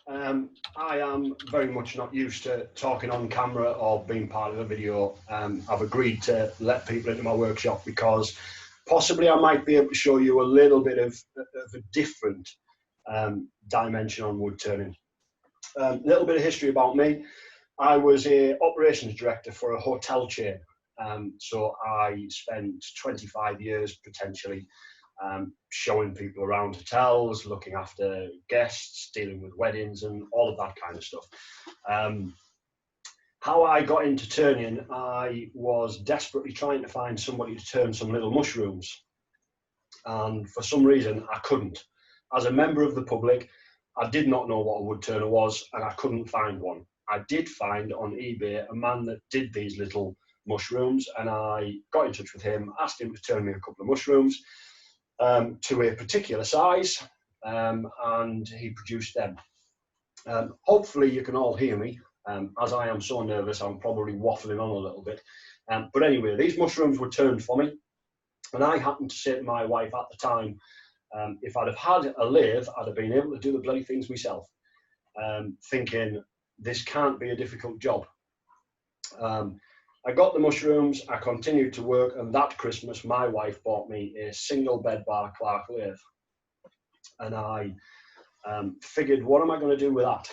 I am very much not used to talking on camera or being part of a video. I've agreed to let people into my workshop because possibly I might be able to show you a little bit of a different dimension on wood turning. A little bit of history about me. I was a operations director for a hotel chain. So I spent 25 years potentially showing people around hotels, looking after guests, dealing with weddings and all of that kind of stuff. How I got into turning, I was desperately trying to find somebody to turn some little mushrooms. And for some reason, I couldn't. As a member of the public, I did not know what a wood turner was, and I couldn't find one. I did find on eBay a man that did these little mushrooms, and I got in touch with him, asked him to turn me a couple of mushrooms to a particular size, and he produced them. Hopefully you can all hear me. As I am so nervous, I'm probably waffling on a little bit. But anyway, these mushrooms were turned for me, and I happened to say to my wife at the time, if I'd have had a lathe, I'd have been able to do the bloody things myself, thinking this can't be a difficult job. I got the mushrooms, I continued to work, and that Christmas my wife bought me a single bed bar Clark lathe. And I figured, what am I going to do with that?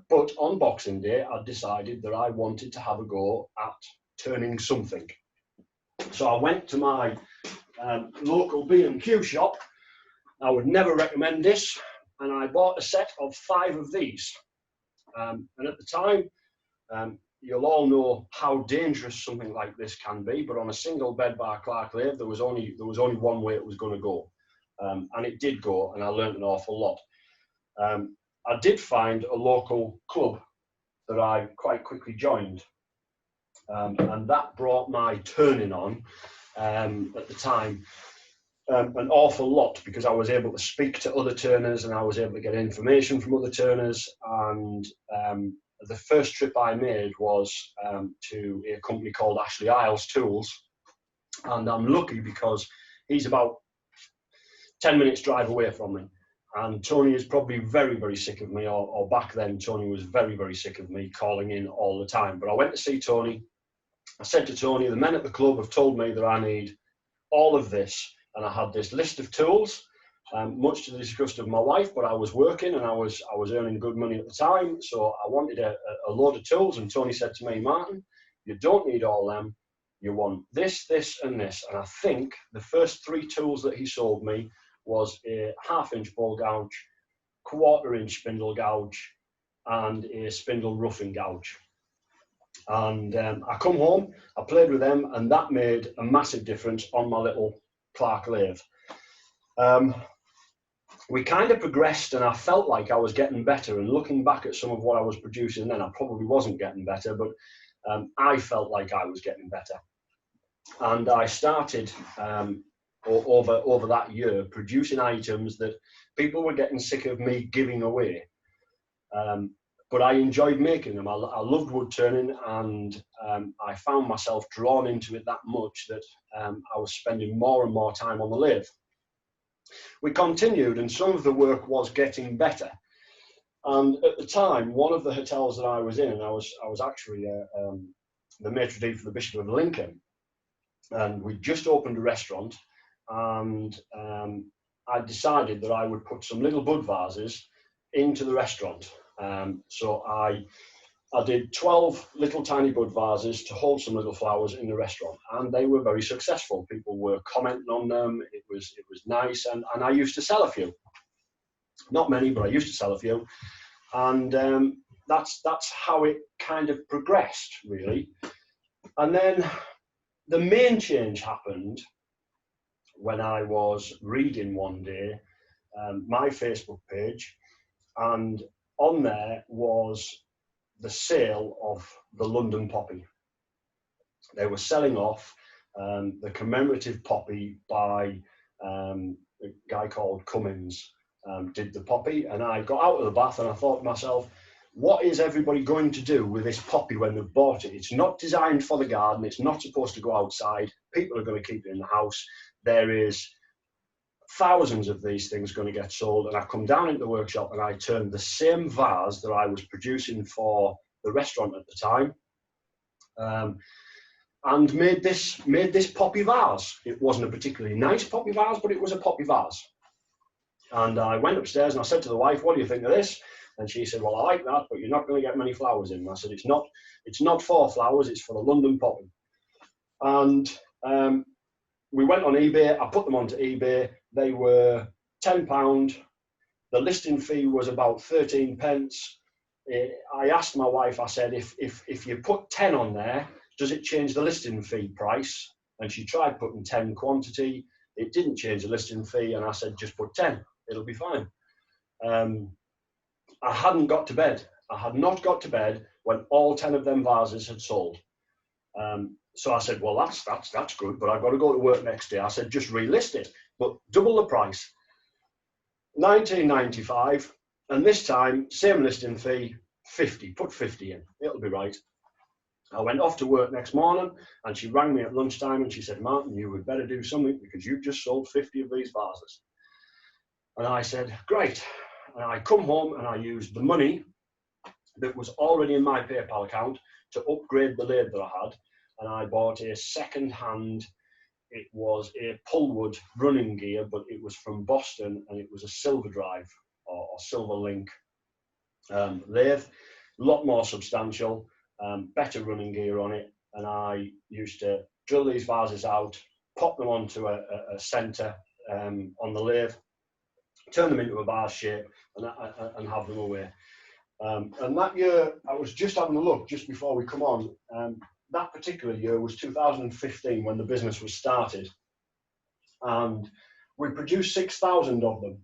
But on Boxing Day, I decided that I wanted to have a go at turning something. So I went to my local B&Q shop. I would never recommend this, and I bought a set of 5 of these. And at the time, you'll all know how dangerous something like this can be, but on a single bed bar Clark lathe, there was only one way it was going to go. And it did go, and I learned an awful lot. I did find a local club that I quite quickly joined, and that brought my turning on at the time an awful lot, because I was able to speak to other turners and I was able to get information from other turners. And the first trip I made was to a company called Ashley Isles Tools, and I'm lucky because he's about 10 minutes drive away from me. And Tony is probably very, very sick of me, or back then Tony was very, very sick of me calling in all the time. But I went to see Tony. I said to Tony, the men at the club have told me that I need all of this. And I had this list of tools, much to the disgust of my wife, but I was working and I was earning good money at the time. So I wanted a load of tools. And Tony said to me, Martin, you don't need all them. You want this, this, and this. And I think the first 3 tools that he sold me was a 1/2-inch ball gouge, 1/4-inch spindle gouge, and a spindle roughing gouge. And I come home, I played with them, and that made a massive difference on my little Clark lathe. We kind of progressed, and I felt like I was getting better. And looking back at some of what I was producing then, I probably wasn't getting better, but I felt like I was getting better. And I started over that year producing items that people were getting sick of me giving away. But I enjoyed making them. I loved wood turning, and I found myself drawn into it that much that I was spending more and more time on the lathe. We continued, and some of the work was getting better. And at the time, one of the hotels that I was in, and I was actually the maitre d' for the Bishop of Lincoln, and we just opened a restaurant, and I decided that I would put some little bud vases into the restaurant. So I did 12 little tiny bud vases to hold some little flowers in the restaurant, and they were very successful. People were commenting on them. It was nice, and I used to sell a few. Not many, but I used to sell a few, and that's how it kind of progressed, really. And then the main change happened when I was reading one day my Facebook page, and on there was the sale of the London poppy. They were selling off the commemorative poppy by a guy called Cummins, did the poppy, and I got out of the bath and I thought to myself, what is everybody going to do with this poppy when they've bought it? It's not designed for the garden. It's not supposed to go outside. People are going to keep it in the house. There is thousands of these things going to get sold. And I come down into the workshop and I turned the same vase that I was producing for the restaurant at the time, and made this poppy vase. It wasn't a particularly nice poppy vase, but it was a poppy vase. And I went upstairs and I said to the wife, "What do you think of this?" And she said, "Well, I like that, but you're not going to get many flowers in." And I said, "It's not for flowers, it's for the London poppy." And we went on eBay. I put them onto eBay. They were £10. The listing fee was about 13 pence. I asked my wife, I said, if you put 10 on there, does it change the listing fee price? And she tried putting 10 quantity. It didn't change the listing fee. And I said, just put 10, it'll be fine. I hadn't got to bed. I had not got to bed when all 10 of them vases had sold. So I said, well, that's good, but I've got to go to work next day. I said, just relist it, but double the price. £19.95, and this time, same listing fee, 50, put 50 in, it'll be right. I went off to work next morning, and she rang me at lunchtime, and she said, "Martin, you would better do something because you've just sold 50 of these vases." And I said, great. And I come home and I used the money that was already in my PayPal account to upgrade the lathe that I had. And I bought a second-hand, it was a Pullwood running gear, but it was from Boston, and it was a Silver Drive or Silver Link lathe, a lot more substantial, better running gear on it. And I used to drill these vases out, pop them onto a center on the lathe, turn them into a vase shape, and have them away. And that year, I was just having a look just before we come on. That particular year was 2015 when the business was started, and we produced 6,000 of them.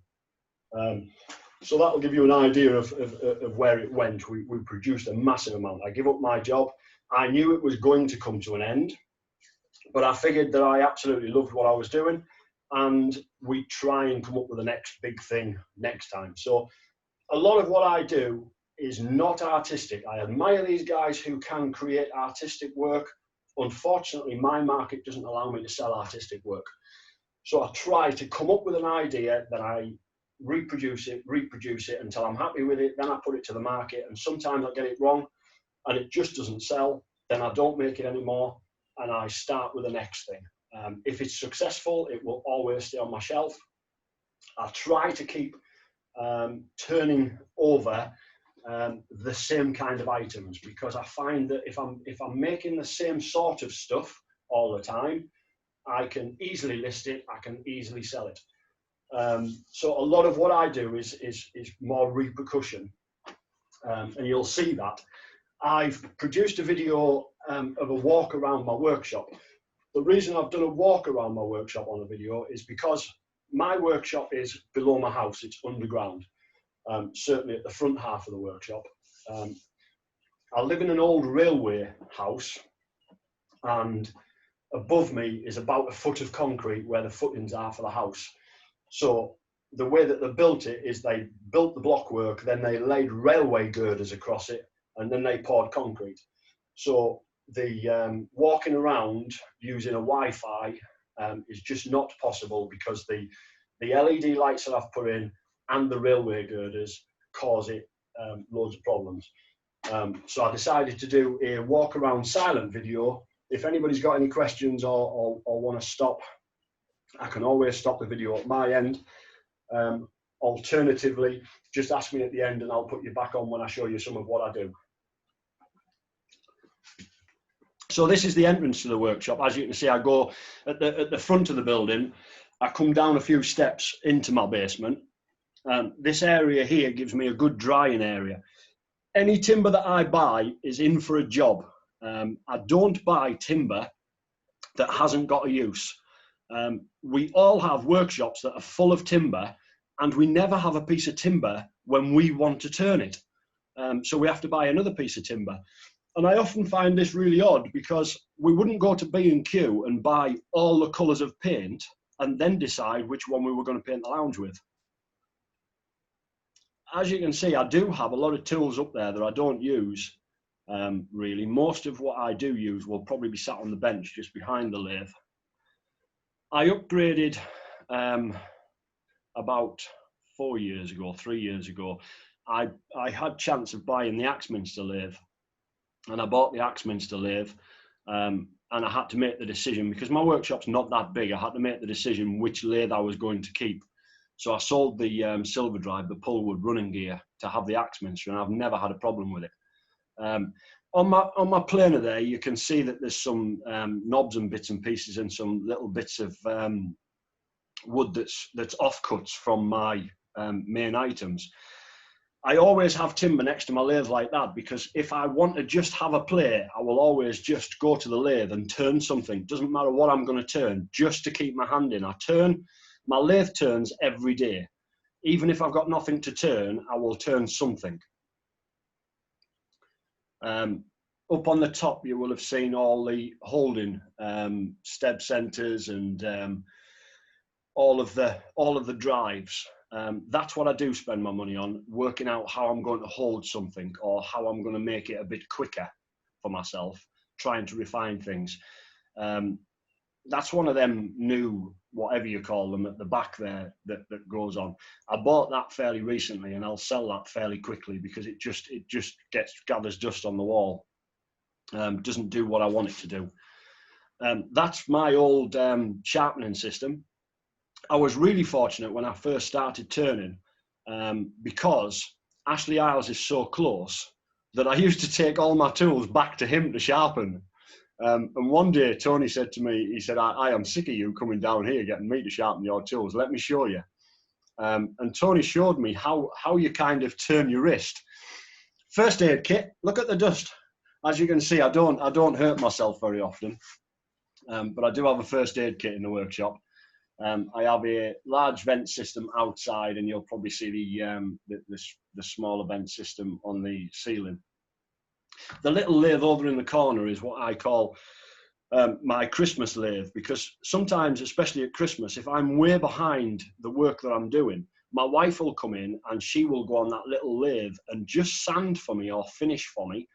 So that'll give you an idea of where it went. We produced a massive amount. I gave up my job. I knew it was going to come to an end, but I figured that I absolutely loved what I was doing, and we try and come up with the next big thing next time. So a lot of what I do is not artistic. I admire these guys who can create artistic work. Unfortunately, my market doesn't allow me to sell artistic work. So I try to come up with an idea, that I reproduce it until I'm happy with it. Then I put it to the market, and sometimes I get it wrong and it just doesn't sell. Then I don't make it anymore and I start with the next thing. If it's successful, it will always stay on my shelf. I try to keep turning over the same kind of items, because I find that if I'm making the same sort of stuff all the time, I can easily list it, I can easily sell it. So a lot of what I do is more repercussion, and you'll see that. I've produced a video of a walk around my workshop. The reason I've done a walk around my workshop on a video is because my workshop is below my house, it's underground. Certainly at the front half of the workshop. I live in an old railway house, and above me is about a foot of concrete where the footings are for the house. So the way that they built it is they built the blockwork, then they laid railway girders across it, and then they poured concrete. So the walking around using a Wi-Fi is just not possible, because the LED lights that I've put in and the railway girders cause it loads of problems. So I decided to do a walk around silent video. If anybody's got any questions or want to stop, I can always stop the video at my end. Alternatively, just ask me at the end and I'll put you back on when I show you some of what I do. So this is the entrance to the workshop. As you can see, I go at the front of the building. I come down a few steps into my basement. This area here gives me a good drying area. Any timber that I buy is in for a job. I don't buy timber that hasn't got a use. We all have workshops that are full of timber, and we never have a piece of timber when we want to turn it. So we have to buy another piece of timber. And I often find this really odd, because we wouldn't go to B&Q and buy all the colours of paint and then decide which one we were going to paint the lounge with. As you can see, I do have a lot of tools up there that I don't use, really. Most of what I do use will probably be sat on the bench just behind the lathe. I upgraded about 4 years ago, 3 years ago, I had chance of buying the Axminster lathe, and I bought the Axminster lathe, and I had to make the decision, because my workshop's not that big, I had to make the decision which lathe I was going to keep. So I sold the Silverdrive, the Pullwood running gear, to have the Axminster, and I've never had a problem with it. On my planer there, you can see that there's some knobs and bits and pieces and some little bits of wood that's offcuts from my main items. I always have timber next to my lathe like that, because if I want to just have a play, I will always just go to the lathe and turn something. Doesn't matter what I'm going to turn, just to keep my hand in. My lathe turns every day. Even if I've got nothing to turn, I will turn something. Up on the top, you will have seen all the holding step centers and all of the drives. That's what I do spend my money on, working out how I'm going to hold something or how I'm going to make it a bit quicker for myself, trying to refine things. That's one of them new, whatever you call them, at the back there that goes on. I bought that fairly recently, and I'll sell that fairly quickly because it just gathers dust on the wall. Doesn't do what I want it to do. That's my old sharpening system. I was really fortunate when I first started turning, because Ashley Isles is so close that I used to take all my tools back to him to sharpen. And one day Tony said to me, he said, I am sick of you coming down here getting me to sharpen your tools. Let me show you. And Tony showed me how you kind of turn your wrist. First aid kit, look at the dust. As you can see, I don't hurt myself very often, but I do have a first aid kit in the workshop. I have a large vent system outside, and you'll probably see the smaller vent system on the ceiling. The little lathe over in the corner is what I call my Christmas lathe, because sometimes, especially at Christmas, if I'm way behind the work that I'm doing, my wife will come in and she will go on that little lathe and just sand for me or finish for me,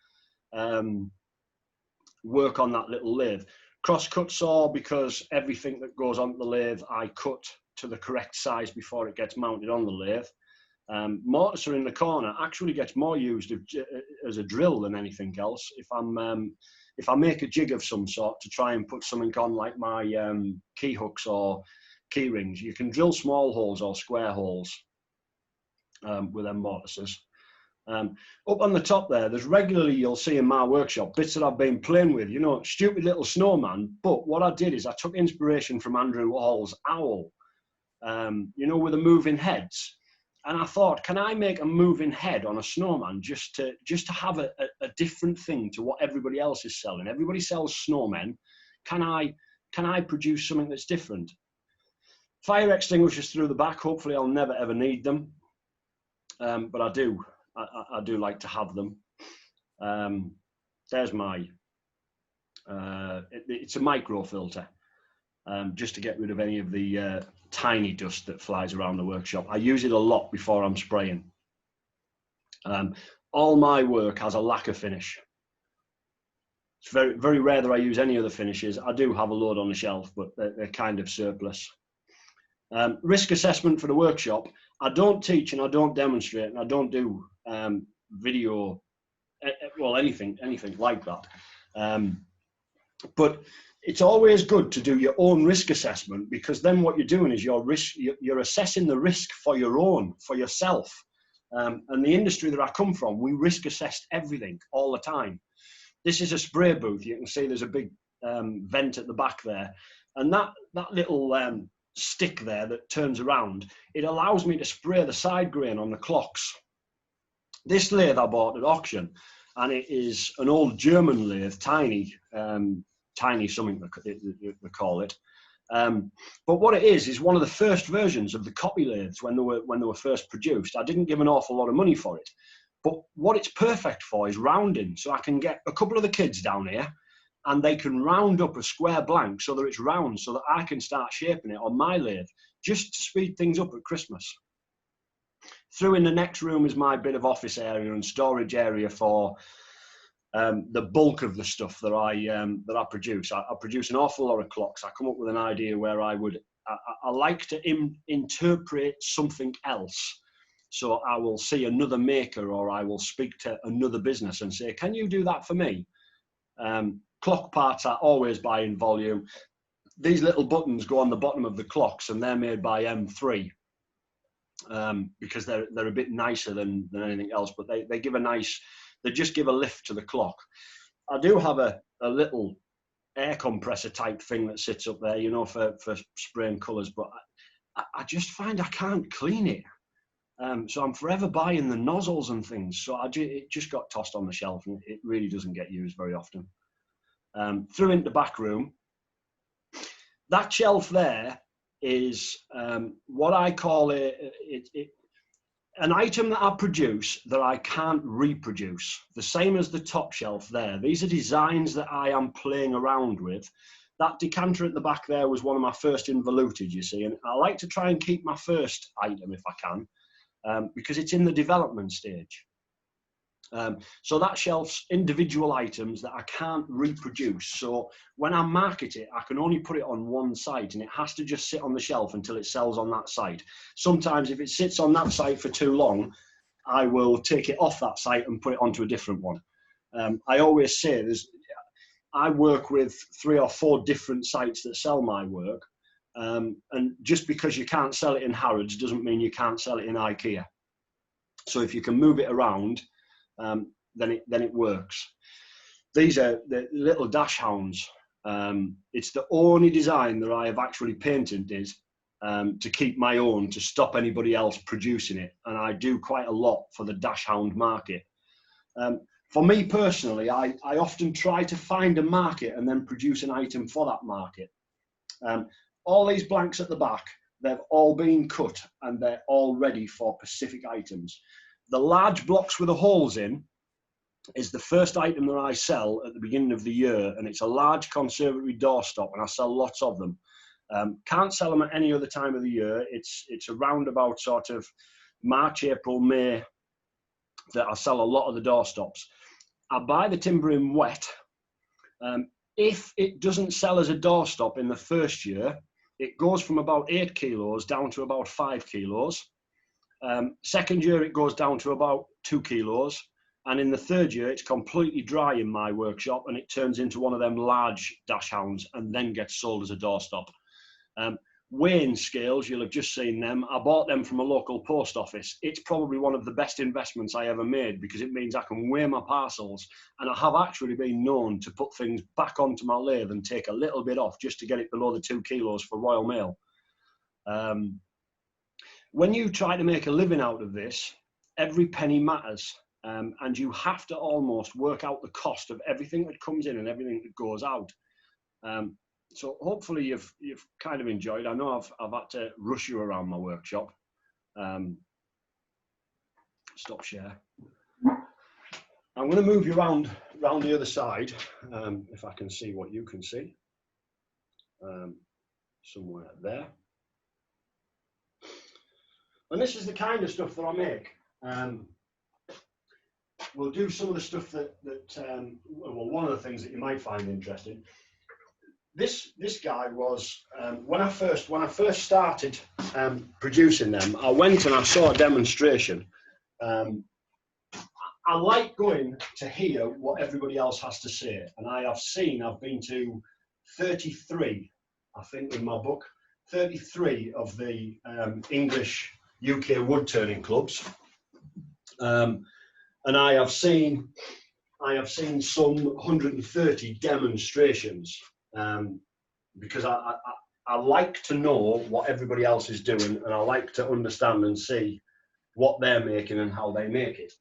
work on that little lathe. Cross-cut saw, because everything that goes on the lathe I cut to the correct size before it gets mounted on the lathe. Mortiser in the corner actually gets more used as a drill than anything else. If I make a jig of some sort to try and put something on, like my key hooks or key rings, you can drill small holes or square holes with them mortisers. Up on the top there's regularly, you'll see in my workshop, bits that I've been playing with, you know, stupid little snowman. But what I did is I took inspiration from Andrew Hall's owl, you know, with the moving heads. And I thought, can I make a moving head on a snowman just to have a different thing to what everybody else is selling? Everybody sells snowmen. Can I produce something that's different? Fire extinguishers through the back. Hopefully I'll never ever need them. But I do like to have them. There's my, it's a micro filter, just to get rid of any of the tiny dust that flies around the workshop. I use it a lot before I'm spraying. All my work has a lacquer finish. It's very, very rare that I use any other finishes. I do have a load on the shelf, but they're kind of surplus. Risk assessment for the workshop. I don't teach and I don't demonstrate and I don't do video, well, anything like that. But it's always good to do your own risk assessment, because then what you're doing is you're assessing the risk for yourself. And the industry that I come from, we risk assessed everything all the time. This is a spray booth. You can see there's a big vent at the back there, and that little stick there that turns around, it allows me to spray the side grain on the clocks. This lathe I bought at auction, and it is an old German lathe, tiny something they call it. But what it is one of the first versions of the copy lathes when they were first produced. I didn't give an awful lot of money for it, but what it's perfect for is rounding. So I can get a couple of the kids down here, and they can round up a square blank so that it's round, so that I can start shaping it on my lathe, just to speed things up at Christmas. Through in the next room is my bit of office area and storage area for the bulk of the stuff that I produce. I produce an awful lot of clocks. I come up with an idea where I would I like to interpret something else. So I will see another maker, or I will speak to another business and say, can you do that for me? Clock parts I always buy in volume. These little buttons go on the bottom of the clocks, and they're made by M3 because they're a bit nicer than anything else, but they give a nice, they just give a lift to the clock. I do have a little air compressor type thing that sits up there, you know, for spraying colours, but I just find I can't clean it. So I'm forever buying the nozzles and things. So it just got tossed on the shelf, and it really doesn't get used very often. Through into the back room. That shelf there is what I call an item that I produce that I can't reproduce. The same as the top shelf there. These are designs that I am playing around with. That decanter at the back there was one of my first involuted, you see, and I like to try and keep my first item if I can, because it's in the development stage. So that shelf's individual items that I can't reproduce. So when I market it, I can only put it on one site, and it has to just sit on the shelf until it sells on that site. Sometimes if it sits on that site for too long, I will take it off that site and put it onto a different one. I always say I work with 3 or 4 different sites that sell my work. And just because you can't sell it in Harrods doesn't mean you can't sell it in IKEA. So if you can move it around, then it works. These are the little dash hounds. It's the only design that I have actually patented to keep my own, to stop anybody else producing it. And I do quite a lot for the dash hound market. For me personally, I often try to find a market and then produce an item for that market. All these blanks at the back, they've all been cut and they're all ready for specific items. The large blocks with the holes in is the first item that I sell at the beginning of the year, and it's a large conservatory doorstop, and I sell lots of them. Can't sell them at any other time of the year. It's around about sort of March, April, May that I sell a lot of the doorstops. I buy the timber in wet. If it doesn't sell as a doorstop in the first year, it goes from about 8 kilos down to about 5 kilos. Second year, it goes down to about 2 kilos. And in the third year, it's completely dry in my workshop, and it turns into one of them large dash hounds and then gets sold as a doorstop. Weighing scales, you'll have just seen them. I bought them from a local post office. It's probably one of the best investments I ever made, because it means I can weigh my parcels, and I have actually been known to put things back onto my lathe and take a little bit off just to get it below the 2 kilos for Royal Mail. When you try to make a living out of this, every penny matters, and you have to almost work out the cost of everything that comes in and everything that goes out. So hopefully you've kind of enjoyed. I know I've had to rush you around my workshop. Stop share. I'm going to move you around the other side, if I can see what you can see. Somewhere there. And this is the kind of stuff that I make. We'll do some of the stuff that well, one of the things that you might find interesting. This guy was when I first started producing them. I went and I saw a demonstration. I like going to hear what everybody else has to say, and I've been to 33, I think, in my book, 33 of the English UK wood turning clubs, and I have seen some 130 demonstrations, because I like to know what everybody else is doing, and I like to understand and see what they're making and how they make it.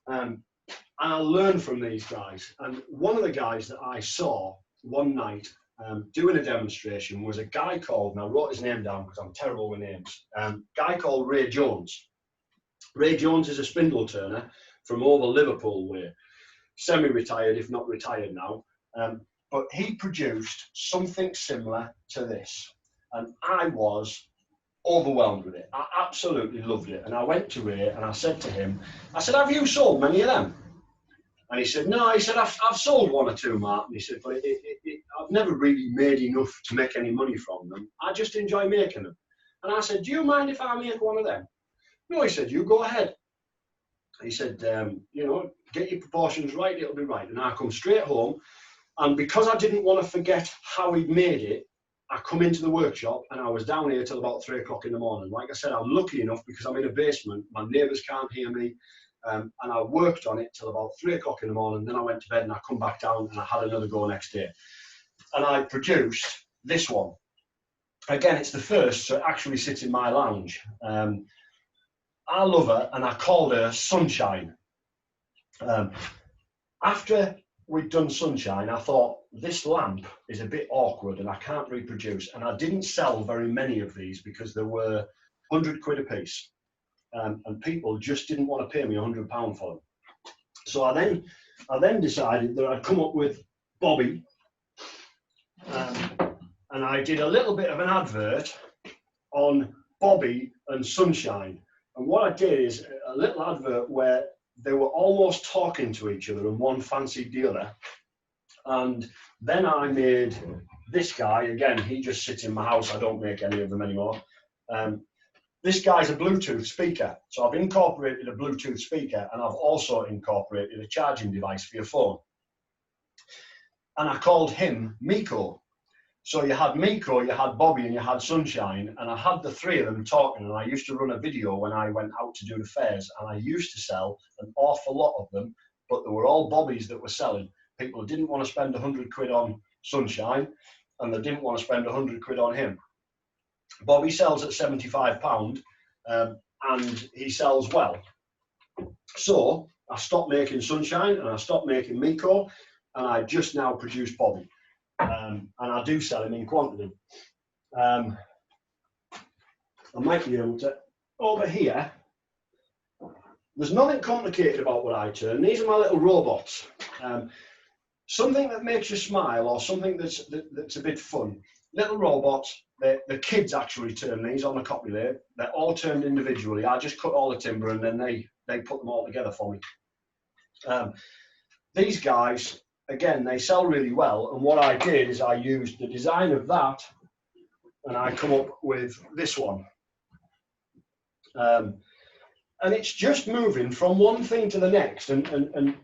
And I learn from these guys. And one of the guys that I saw one night doing a demonstration was a guy called, and I wrote his name down because I'm terrible with names, guy called Ray Jones. Ray Jones is a spindle turner from over Liverpool way, semi-retired, if not retired now. But he produced something similar to this, and I was overwhelmed with it. I absolutely loved it. And I went to Ray and I said to him, I said, have you sold many of them? And he said, no, he said, I've sold one or two, Martin. He said, but I've never really made enough to make any money from them. I just enjoy making them. And I said, do you mind if I make one of them? No, he said, you go ahead. He said, you know, get your proportions right, it'll be right. And I come straight home. And because I didn't want to forget how he'd made it, I come into the workshop and I was down here till about 3 o'clock in the morning. Like I said, I'm lucky enough because I'm in a basement. My neighbours can't hear me. And I worked on it till about 3 o'clock in the morning. Then I went to bed and I come back down and I had another go next day. And I produced this one. Again, it's the first, so it actually sits in my lounge. I love her and I called her Sunshine. After we'd done Sunshine, I thought this lamp is a bit awkward and I can't reproduce. And I didn't sell very many of these because there were 100 quid a piece. And people just didn't want to pay me £100 for them. So I then decided that I'd come up with Bobby. And I did a little bit of an advert on Bobby and Sunshine. And what I did is a little advert where they were almost talking to each other and one fancied the other. And then I made this guy, again, he just sits in my house. I don't make any of them anymore. This guy's a Bluetooth speaker. So I've incorporated a Bluetooth speaker and I've also incorporated a charging device for your phone. And I called him Miko. So you had Miko, you had Bobby and you had Sunshine, and I had the three of them talking, and I used to run a video when I went out to do the fairs, and I used to sell an awful lot of them, but they were all Bobbies that were selling. People didn't want to spend 100 quid on Sunshine, and they didn't want to spend 100 quid on him. Bobby sells at £75, and he sells well. So I stopped making Sunshine, and I stopped making Miko, and I just now produce Bobby. And I do sell him in quantity. I might be able to, over here, there's nothing complicated about what I turn. These are my little robots. Something that makes you smile or something that's a bit fun. Little robots, the kids actually turn these on the copy lathe. They're all turned individually. I just cut all the timber and then they put them all together for me. These guys, again, they sell really well, and what I did is I used the design of that and I come up with this one. And it's just moving from one thing to the next, and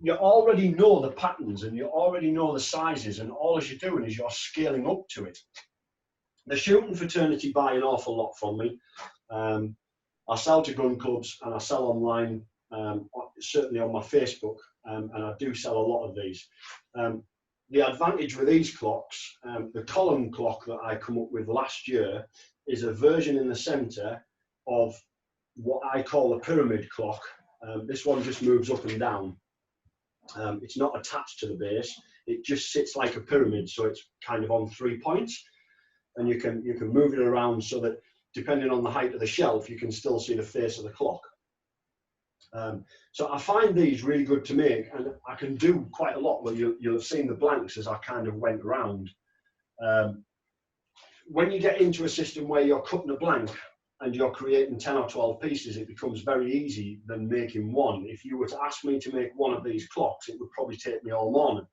you already know the patterns and you already know the sizes, and all you're doing is you're scaling up to it. The shooting fraternity buy an awful lot from me. I sell to gun clubs and I sell online, certainly on my Facebook. And I do sell a lot of these. The advantage with these clocks, the column clock that I come up with last year is a version in the center of what I call a pyramid clock. This one just moves up and down. It's not attached to the base. It just sits like a pyramid, so it's kind of on 3 points. And you can move it around so that depending on the height of the shelf, you can still see the face of the clock. So I find these really good to make, and I can do quite a lot. Well, you'll have seen the blanks as I kind of went around. When you get into a system where you're cutting a blank and you're creating 10 or 12 pieces, it becomes very easy than making one. If you were to ask me to make one of these clocks, it would probably take me all morning.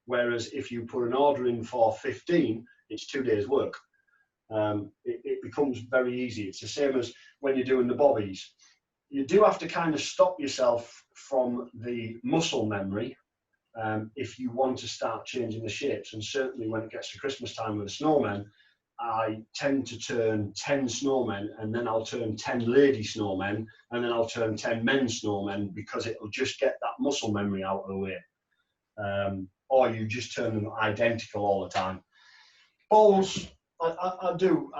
Whereas if you put an order in for 15, it's 2 days work. It becomes very easy. It's the same as when you're doing the bobbies. You do have to kind of stop yourself from the muscle memory if you want to start changing the shapes. And certainly when it gets to Christmas time with the snowmen, I tend to turn 10 snowmen, and then I'll turn 10 lady snowmen, and then I'll turn 10 men snowmen, because it'll just get that muscle memory out of the way. Or you just turn them identical all the time. Bowls, I do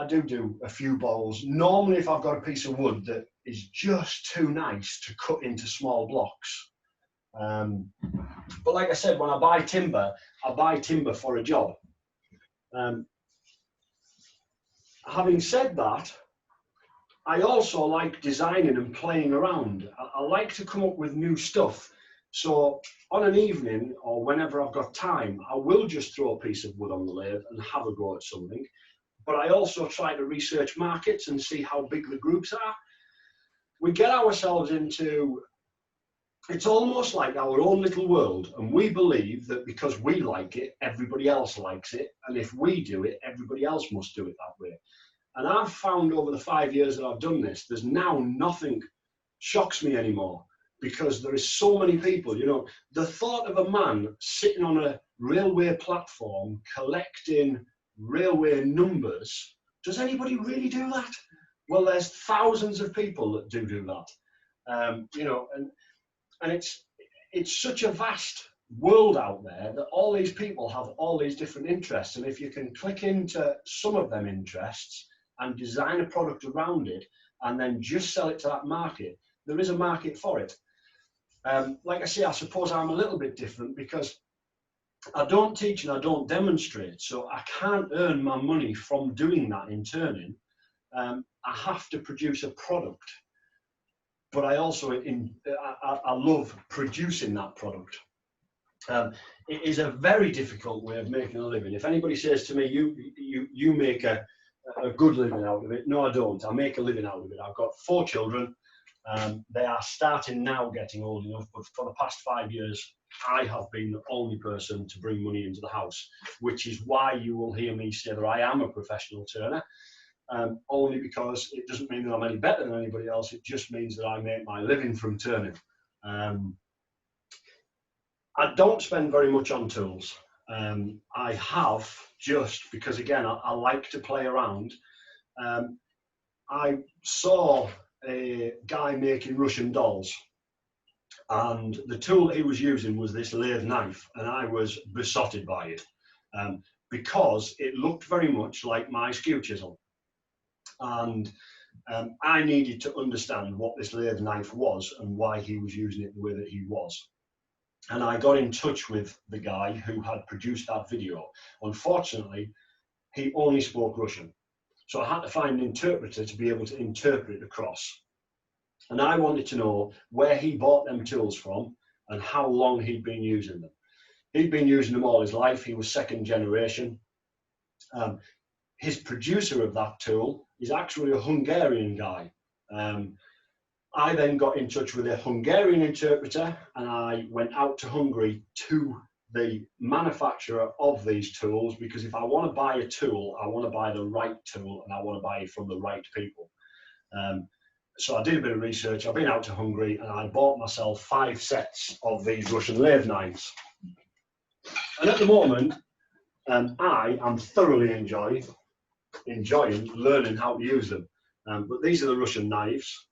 a few bowls. Normally, if I've got a piece of wood that is just too nice to cut into small blocks. But like I said, when I buy timber for a job. Having said that, I also like designing and playing around. I like to come up with new stuff. So on an evening or whenever I've got time, I will just throw a piece of wood on the lathe and have a go at something. But I also try to research markets and see how big the groups are. We get ourselves into it's almost like our own little world, and we believe that because we like it, everybody else likes it, and if we do it, everybody else must do it that way. And I've found over the 5 years that I've done this, there's now nothing shocks me anymore, because there is so many people, you know, the thought of a man sitting on a railway platform collecting railway numbers, does anybody really do that? Well, there's thousands of people that do that. You know, and it's such a vast world out there that all these people have all these different interests, and if you can click into some of them interests and design a product around it and then just sell it to that market, there is a market for it. Like I say, I suppose I'm a little bit different because I don't teach and I don't demonstrate, so I can't earn my money from doing that in turning. I have to produce a product, but I also I love producing that product. It is a very difficult way of making a living. If anybody says to me, you make a good living out of it, no, I don't. I make a living out of it. I've got 4 children. They are starting now getting old enough, but for the past 5 years, I have been the only person to bring money into the house, which is why you will hear me say that I am a professional turner. Only because it doesn't mean that I'm any better than anybody else. It just means that I make my living from turning. I don't spend very much on tools. I have, just because, again, I like to play around. I saw a guy making Russian dolls, and the tool that he was using was this lathe knife, and I was besotted by it because it looked very much like my skew chisel. And I needed to understand what this lathe knife was and why he was using it the way that he was. And I got in touch with the guy who had produced that video. Unfortunately, he only spoke Russian. So I had to find an interpreter to be able to interpret it across. And I wanted to know where he bought them tools from and how long he'd been using them. He'd been using them all his life. He was second generation. His producer of that tool is actually a Hungarian guy. I then got in touch with a Hungarian interpreter, and I went out to Hungary to the manufacturer of these tools, because if I want to buy a tool, I want to buy the right tool, and I want to buy it from the right people. So I did a bit of research. I've been out to Hungary, and I bought myself 5 sets of these Russian lathe knives. And at the moment, I am thoroughly enjoying learning how to use them. But these are the Russian knives.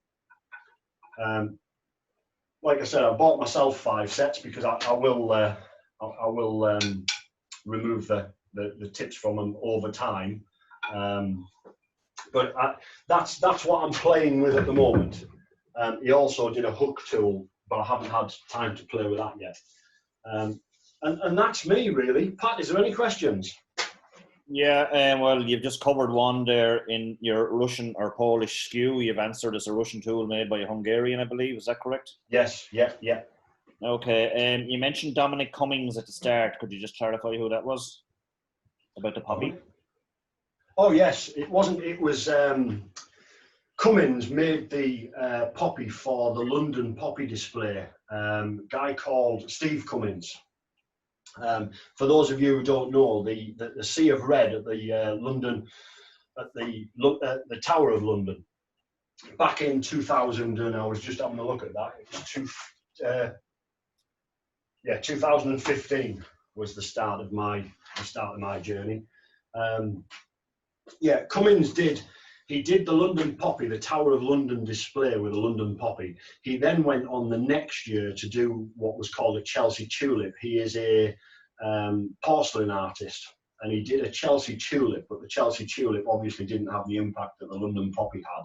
Like I said, I bought myself 5 sets because I will remove the tips from them over time. But that's what I'm playing with at the moment. He also did a hook tool, but I haven't had time to play with that yet. And that's me, really. Pat, is there any questions? Yeah, well, you've just covered one there in your Russian or Polish skew. You've answered as a Russian tool made by a Hungarian, I believe. Is that correct? Yes, yeah. Okay, you mentioned Dominic Cummings at the start. Could you just clarify who that was? About the poppy? Oh, yes. It was Cummins made the poppy for the London poppy display. Guy called Steve Cummins. For those of you who don't know, the Sea of Red at the the Tower of London, back in 2000, and I was just having a look at that. It was 2015 was the start of my journey. Cummins did the London poppy, the Tower of London display with the London poppy. He then went on the next year to do what was called a Chelsea tulip. He is a porcelain artist, and he did a Chelsea tulip, but the Chelsea tulip obviously didn't have the impact that the London poppy had.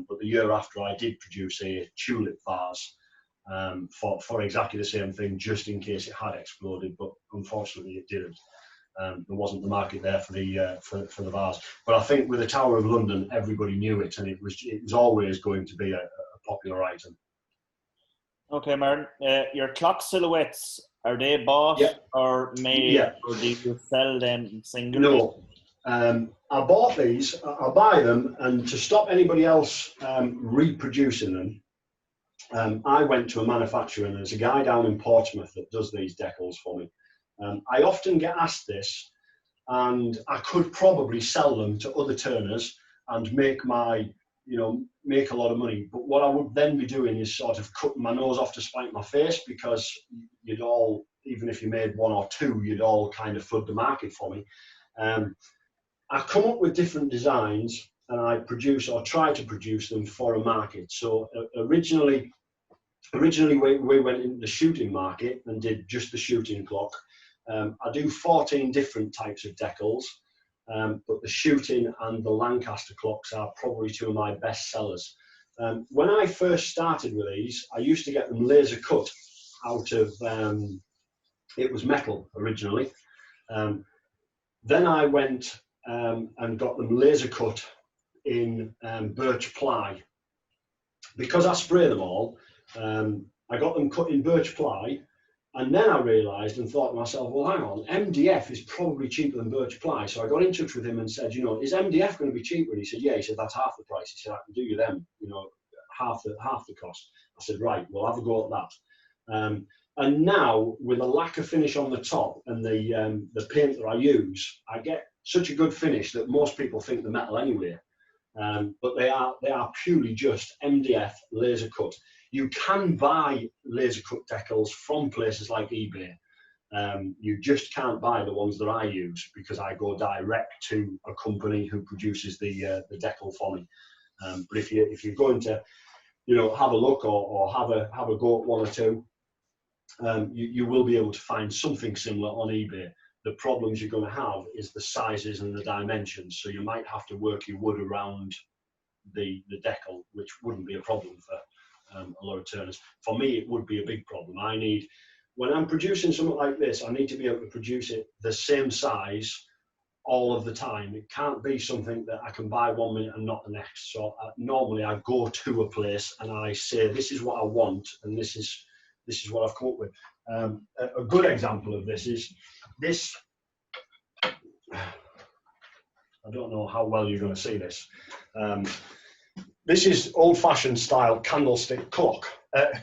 But the year after, I did produce a tulip vase for exactly the same thing, just in case it had exploded, but unfortunately it didn't. There wasn't the market there for the vase. But I think with the Tower of London, everybody knew it, and it was always going to be a popular item. Okay, Martin. Your clock silhouettes, are they bought or made, or do you sell them singly? No. I bought these, I buy them, and to stop anybody else reproducing them, I went to a manufacturer, and there's a guy down in Portsmouth that does these decals for me. I often get asked this, and I could probably sell them to other turners and make make a lot of money. But what I would then be doing is sort of cutting my nose off to spite my face, because you'd all, even if you made one or two, you'd all kind of flood the market for me. I come up with different designs, and I produce or try to produce them for a market. So originally we went into the shooting market and did just the shooting clock. I do 14 different types of decals, but the shooting and the Lancaster clocks are probably two of my best sellers. When I first started with these, I used to get them laser cut out of, it was metal originally. Then I went and got them laser cut in birch ply. Because I spray them all, I got them cut in birch ply, and then I realised and thought to myself, well, hang on, MDF is probably cheaper than birch ply. So I got in touch with him and said, is MDF going to be cheaper? And he said, yeah. He said, that's half the price. He said, I can do you them, half the cost. I said, right, we'll have a go at that. And now, with a lacquer finish on the top and the paint that I use, I get such a good finish that most people think they're metal anyway. But they are purely just MDF laser cut. You can buy laser cut decals from places like eBay. You just can't buy the ones that I use, because I go direct to a company who produces the decal for me. But if you're going to have a look or have a go at one or two, you will be able to find something similar on eBay. The problems you're going to have is the sizes and the dimensions. So you might have to work your wood around the decal, which wouldn't be a problem for a lot of turners. For me, it would be a big problem. When I'm producing something like this, I need to be able to produce it the same size all of the time. It can't be something that I can buy 1 minute and not the next. So normally I go to a place and I say, this is what I want, and this is what I've come up with. A good example of this is this. I don't know how well you're going to see this. This is old-fashioned style candlestick clock,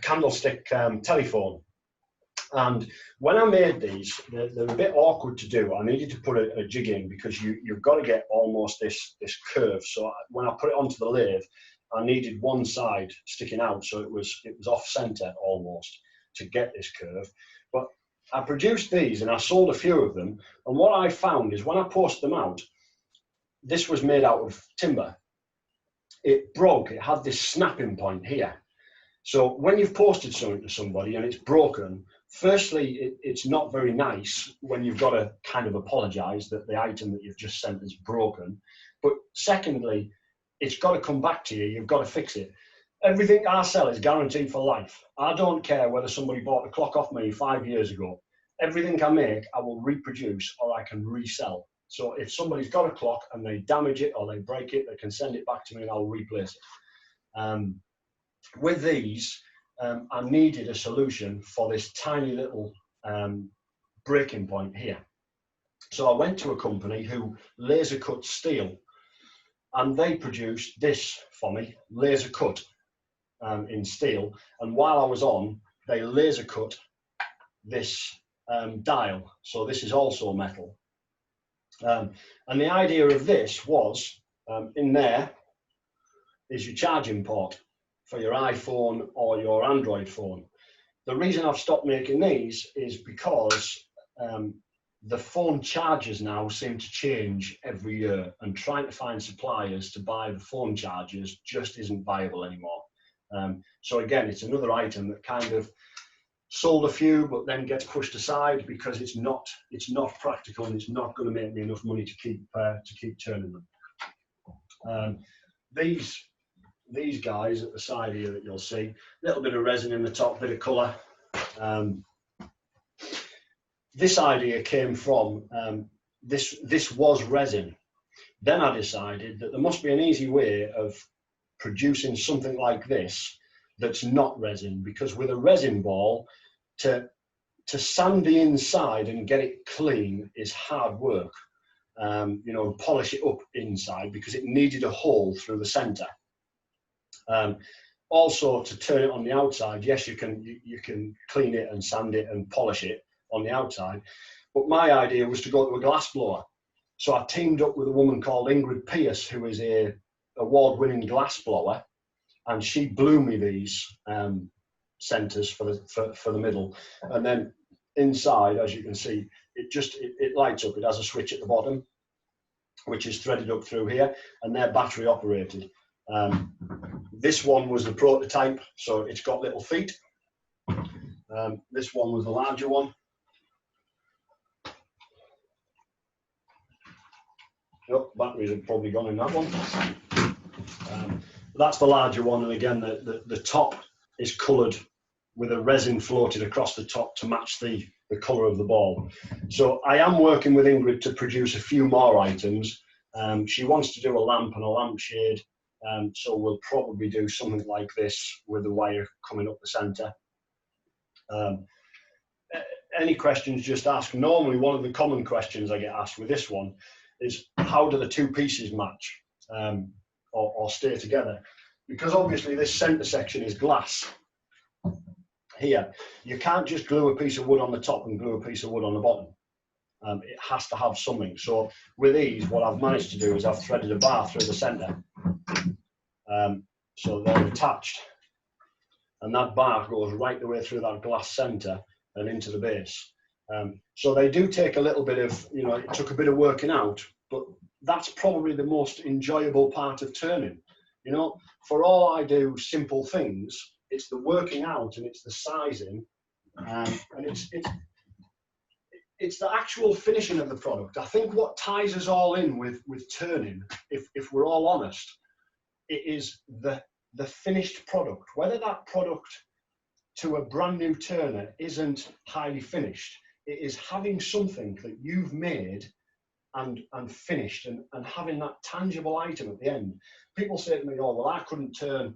candlestick telephone. And when I made these, they're a bit awkward to do. I needed to put a jig in, because you've got to get almost this curve. So when I put it onto the lathe, I needed one side sticking out, so it was off center almost to get this curve. But I produced these and I sold a few of them. And what I found is when I posted them out, this was made out of timber. It broke. It had this snapping point here. So when you've posted something to somebody and it's broken, firstly, it's not very nice when you've got to kind of apologize that the item that you've just sent is broken. But secondly, it's got to come back to you. You've got to fix it. Everything I sell is guaranteed for life. I don't care whether somebody bought a clock off me 5 years ago. Everything I make, I will reproduce or I can resell. So if somebody's got a clock and they damage it or they break it, they can send it back to me and I'll replace it. With these, I needed a solution for this tiny little breaking point here. So I went to a company who laser cut steel, and they produced this for me, laser cut in steel. And while I was on, they laser cut this dial. So this is also metal. And the idea of this was, in there is your charging port for your iPhone or your Android phone. The reason I've stopped making these is because the phone chargers now seem to change every year, and trying to find suppliers to buy the phone chargers just isn't viable anymore. So again, it's another item that kind of sold a few, but then gets pushed aside because it's not practical and it's not going to make me enough money to keep turning them. These guys at the side here that you'll see, a little bit of resin in the top, bit of colour. This idea came from this was resin. Then I decided that there must be an easy way of producing something like this that's not resin, because with a resin ball, to sand the inside and get it clean is hard work. And polish it up inside, because it needed a hole through the center. Also, to turn it on the outside, yes, you can clean it and sand it and polish it on the outside. But my idea was to go to a glass blower. So I teamed up with a woman called Ingrid Pierce, who is a award-winning glass blower, and she blew me these centers for the middle. And then inside, as you can see, it lights up. It has a switch at the bottom, which is threaded up through here, and they're battery operated. This one was the prototype, so it's got little feet. This one was the larger one. Oh, batteries have probably gone in that one. That's the larger one, and again, the top is coloured with a resin floated across the top to match the colour of the ball. So I am working with Ingrid to produce a few more items. She wants to do a lamp and a lampshade, so we'll probably do something like this with the wire coming up the centre. Any questions, just ask. Normally, one of the common questions I get asked with this one is, how do the two pieces match or stay together? Because obviously this centre section is glass. Here, you can't just glue a piece of wood on the top and glue a piece of wood on the bottom. It has to have something. So with these, what I've managed to do is I've threaded a bar through the centre. So they're attached. And that bar goes right the way through that glass centre and into the base. So they do take a little bit of, it took a bit of working out, but that's probably the most enjoyable part of turning. For all I do simple things, it's the working out and it's the sizing, and it's the actual finishing of the product. I think what ties us all in with turning, if we're all honest, it is the finished product. Whether that product to a brand new turner isn't highly finished, it is having something that you've made and finished and having that tangible item at the end. People say to me, oh, well, I couldn't turn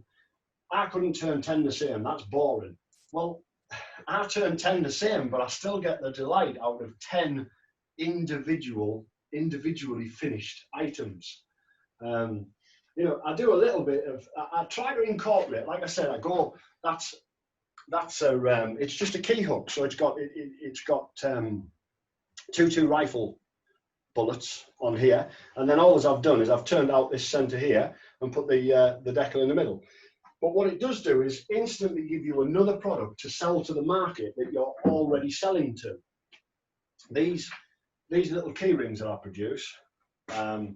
10 the same, that's boring. Well, I turn 10 the same, but I still get the delight out of 10 individually finished items. I do a little bit of, I try to incorporate, like I said, it's just a key hook, so it's got 2 rifle bullets on here, and then all I've done is I've turned out this center here and put the decal in the middle. But what it does do is instantly give you another product to sell to the market that you're already selling to. These little key rings that I produce, I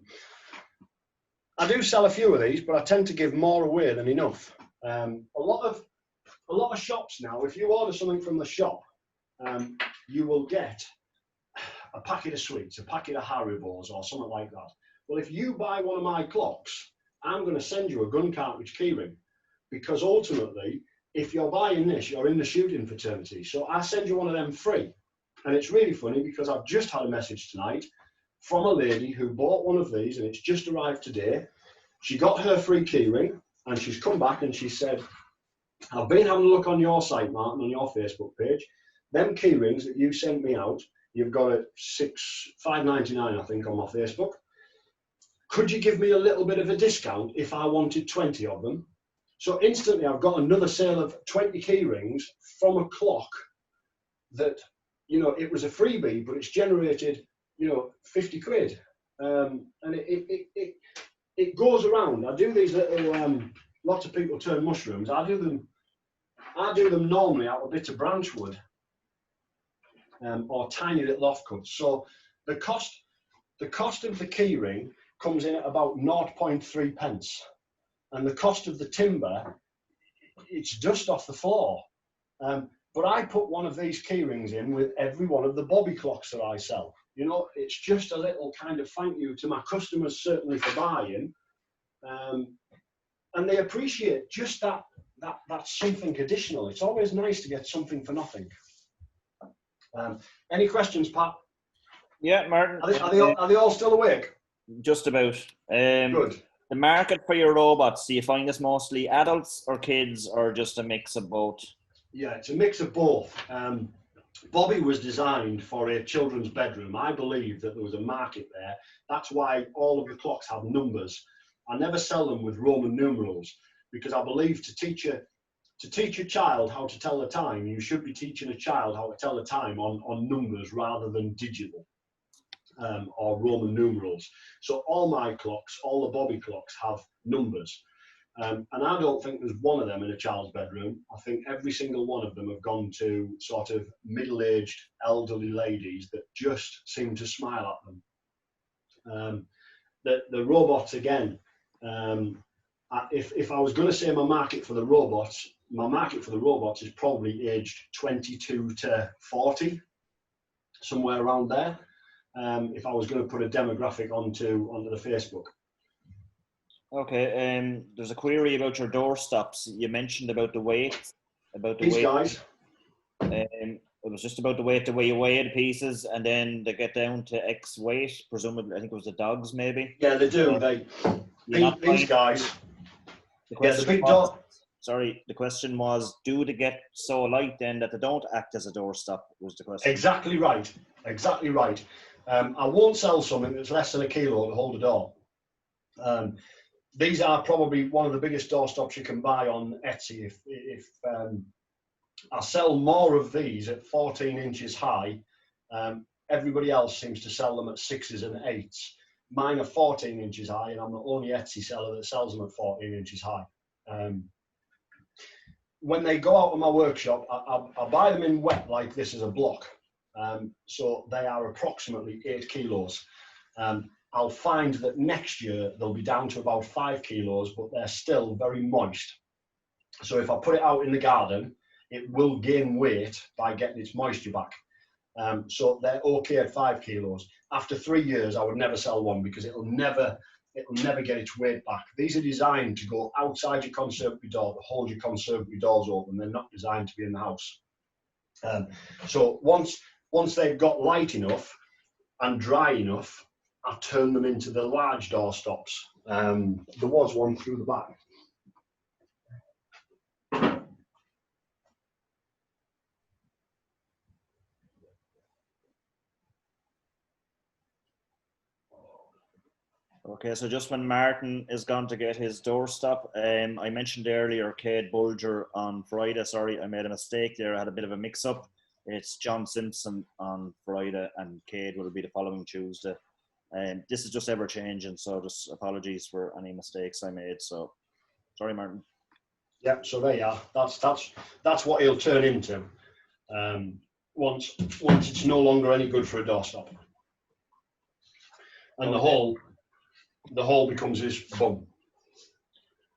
do sell a few of these, but I tend to give more away than enough. A lot of shops now, if you order something from the shop, you will get a packet of sweets, a packet of Haribos or something like that. Well, if you buy one of my clocks, I'm going to send you a gun cartridge keyring, because ultimately, if you're buying this, you're in the shooting fraternity. So I send you one of them free. And it's really funny because I've just had a message tonight from a lady who bought one of these, and it's just arrived today. She got her free keyring, and she's come back and she said, I've been having a look on your site, Martin, on your Facebook page. Them keyrings that you sent me out, you've got at $5.99, I think, on my Facebook. Could you give me a little bit of a discount if I wanted 20 of them? So instantly I've got another sale of 20 keyrings from a clock that, it was a freebie, but it's generated, 50 quid. And it goes around. I do these little, lots of people turn mushrooms. I do them normally out of bits of branch wood or tiny little offcuts. So the cost of the keyring comes in at about 0.3 pence. And the cost of the timber, it's just off the floor. But I put one of these keyrings in with every one of the Bobby clocks that I sell. It's just a little kind of thank you to my customers, certainly for buying. And they appreciate just that something additional. It's always nice to get something for nothing. Any questions, Pat? Yeah, Martin. Are they all still awake? Just about. Good. The market for your robots, do you find this mostly adults or kids, or just a mix of both? Yeah, it's a mix of both. Bobby was designed for a children's bedroom. I believe that there was a market there. That's why all of the clocks have numbers. I never sell them with Roman numerals. because I believe to teach a child how to tell the time, you should be teaching a child how to tell the time on numbers rather than digital or Roman numerals. So all my clocks, all the Bobby clocks, have numbers. And I don't think there's one of them in a child's bedroom. I think every single one of them have gone to sort of middle-aged, elderly ladies that just seem to smile at them. The robots, again, if I was going to say my market for the robots is probably aged 22 to 40, somewhere around there. If I was going to put a demographic onto the Facebook. Okay, there's a query about your doorstops. You mentioned about the weight, These guys. It was just about the weight, the way you weigh the pieces, and then they get down to X weight. Presumably, I think it was the dogs, maybe. Yeah, they do. These guys. The big dog. Sorry, the question was, do they get so light then that they don't act as a doorstop? Was the question. Exactly right. Exactly right. I won't sell something that's less than a kilo to hold a door. These are probably one of the biggest doorstops you can buy on Etsy. If I sell more of these at 14 inches high, everybody else seems to sell them at 6s and 8s. Mine are 14 inches high, and I'm the only Etsy seller that sells them at 14 inches high. When they go out of my workshop, I buy them in wet like this as a block. So they are approximately 8 kilos. I'll find that next year they'll be down to about 5 kilos, but they're still very moist. So if I put it out in the garden, it will gain weight by getting its moisture back. So they're okay at 5 kilos. After 3 years, I would never sell one because it'll never get its weight back. These are designed to go outside your conservatory door, to hold your conservatory doors open. They're not designed to be in the house. So once they've got light enough and dry enough, I turn them into the large door stops. There was one through the back. Okay, so just when Martin is going to get his doorstop, I mentioned earlier Cade Bulger on Friday. Sorry, I made a mistake there. I had a bit of a mix-up. It's John Simpson on Friday, and Cade will be the following Tuesday. This is just ever changing, so just apologies for any mistakes I made. So, sorry, Martin. Yep. So there you are. That's what he'll turn into. Once it's no longer any good for a doorstop, and okay. the hole becomes his bum.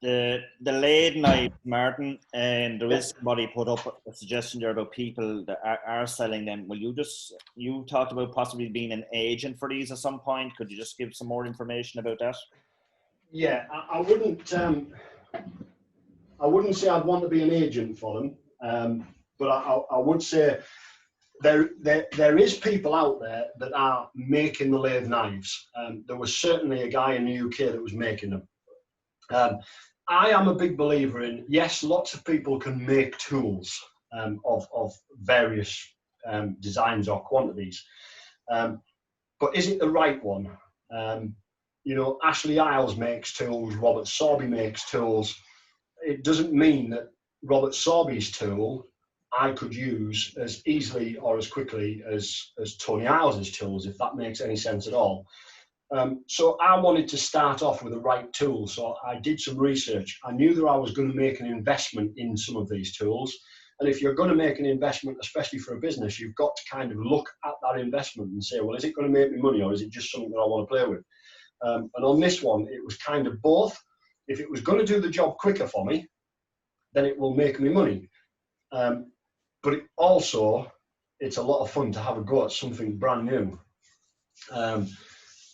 The lathe knife, Martin, and there is somebody put up a suggestion there about people that are selling them. Will you talked about possibly being an agent for these at some point. Could you just give some more information about that? Yeah, I wouldn't say I'd want to be an agent for them, but I would say there is people out there that are making the lathe knives. There was certainly a guy in the UK that was making them. I am a big believer in, yes, lots of people can make tools of various designs or quantities, but is it the right one? Ashley Isles makes tools, Robert Sorby makes tools. It doesn't mean that Robert Sorby's tool I could use as easily or as quickly as Tony Iles' tools, if that makes any sense at all. So I wanted to start off with the right tool. So I did some research. I knew that I was going to make an investment in some of these tools. And if you're going to make an investment, especially for a business, you've got to kind of look at that investment and say, well, is it going to make me money or is it just something that I want to play with? And on this one, it was kind of both. If it was going to do the job quicker for me, then it will make me money. But it's a lot of fun to have a go at something brand new.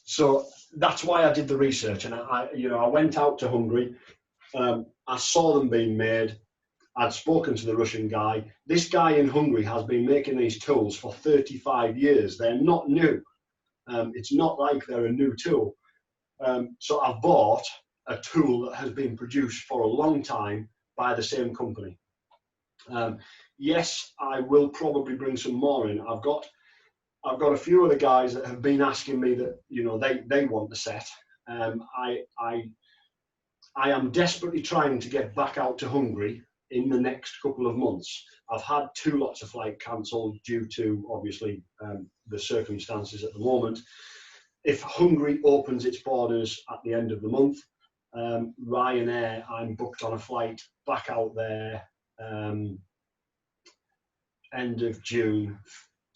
So that's why I did the research, and I went out to Hungary. I saw them being made. I'd spoken to the Russian guy. This guy in Hungary has been making these tools for 35 years. They're not new. It's not like they're a new tool. So I've bought a tool that has been produced for a long time by the same company. Yes, I will probably bring some more in. I've got a few of the guys that have been asking me that, they want the set. I am desperately trying to get back out to Hungary in the next couple of months. I've had 2 lots of flight cancelled due to, obviously, the circumstances at the moment. If Hungary opens its borders at the end of the month, Ryanair, I'm booked on a flight back out there end of June,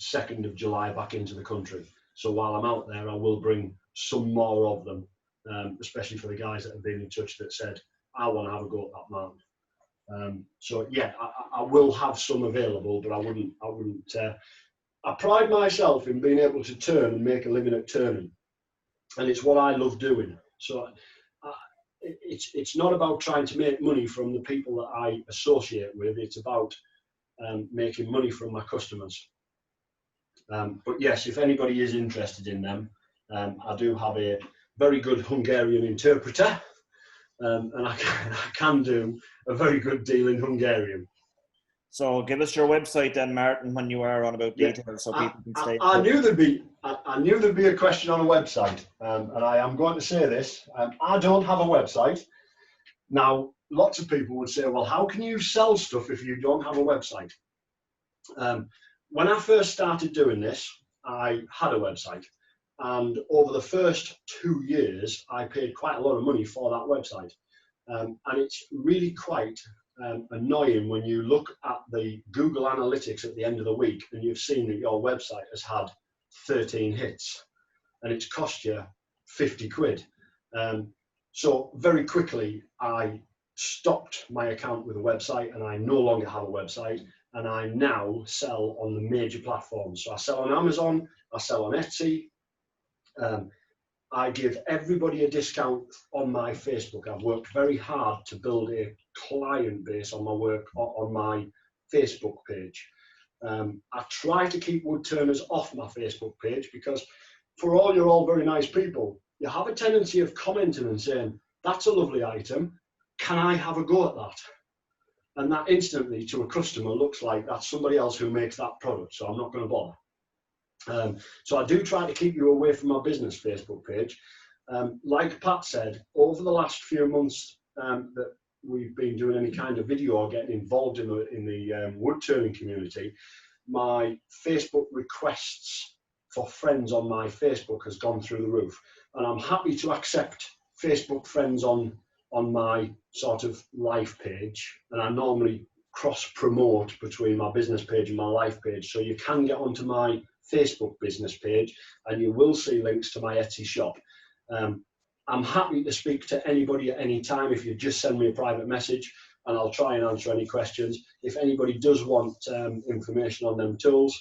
2nd of July back into the country. So while I'm out there, I will bring some more of them, especially for the guys that have been in touch that said, I want to have a go at that mountain. So yeah, I will have some available, but I wouldn't. I pride myself in being able to turn and make a living at turning, and it's what I love doing. So it's not about trying to make money from the people that I associate with. It's about making money from my customers. But yes, if anybody is interested in them, I do have a very good Hungarian interpreter, and I can do a very good deal in Hungarian. So give us your website then, Martin, when you are on about details, so people can stay. I knew there'd be a question on a website, and I am going to say this. I don't have a website. Now, lots of people would say, well, how can you sell stuff if you don't have a website? When I first started doing this, I had a website. And over the first 2 years, I paid quite a lot of money for that website. And it's really quite annoying when you look at the Google Analytics at the end of the week and you've seen that your website has had 13 hits and it's cost you 50 quid. So very quickly, I stopped my account with a website and I no longer have a website, and I now sell on the major platforms. So I sell on Amazon, I sell on Etsy. I give everybody a discount on my Facebook. I've worked very hard to build a client base on my work on my Facebook page. I try to keep wood turners off my Facebook page because for all you're all very nice people, you have a tendency of commenting and saying, that's a lovely item, can I have a go at that? And that instantly to a customer looks like that's somebody else who makes that product, so I'm not going to bother. So I do try to keep you away from my business Facebook page. Like Pat said, over the last few months that we've been doing any kind of video or getting involved in the wood turning community, my Facebook requests for friends on my Facebook has gone through the roof. And I'm happy to accept Facebook friends on my sort of life page. And I normally cross promote between my business page and my life page. So you can get onto my Facebook business page and you will see links to my Etsy shop. I'm happy to speak to anybody at any time if you just send me a private message, and I'll try and answer any questions. If anybody does want information on them tools,